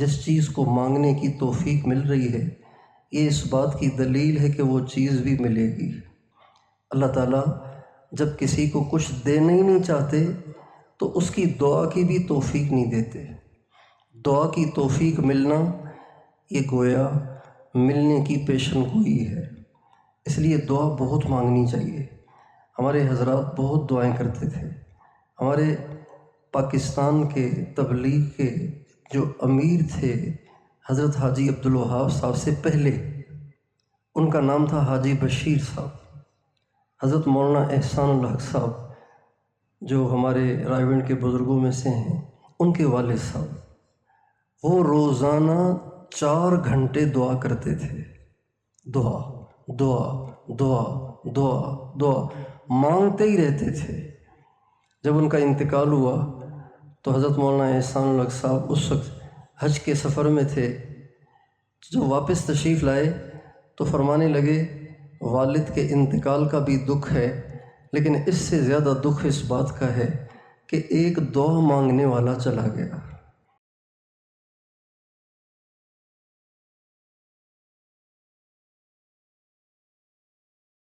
جس چیز کو مانگنے کی توفیق مل رہی ہے، یہ اس بات کی دلیل ہے کہ وہ چیز بھی ملے گی۔ اللہ تعالیٰ جب کسی کو کچھ دینا ہی نہیں چاہتے تو اس کی دعا کی بھی توفیق نہیں دیتے۔ دعا کی توفیق ملنا یہ گویا ملنے کی پیشن گوئی ہے، اس لیے دعا بہت مانگنی چاہیے۔ ہمارے حضرات بہت دعائیں کرتے تھے۔ ہمارے پاکستان کے تبلیغ کے جو امیر تھے حضرت حاجی عبدالوہاب صاحب سے پہلے، ان کا نام تھا حاجی بشیر صاحب۔ حضرت مولانا احسان الحق صاحب جو ہمارے رائے کے بزرگوں میں سے ہیں، ان کے والد صاحب، وہ روزانہ 4 گھنٹے دعا کرتے تھے۔ دعا دعا دعا دعا دعا مانگتے ہی رہتے تھے۔ جب ان کا انتقال ہوا تو حضرت مولانا احسان الحق صاحب اس وقت حج کے سفر میں تھے۔ جب واپس تشریف لائے تو فرمانے لگے والد کے انتقال کا بھی دکھ ہے، لیکن اس سے زیادہ دکھ اس بات کا ہے کہ ایک دعا مانگنے والا چلا گیا۔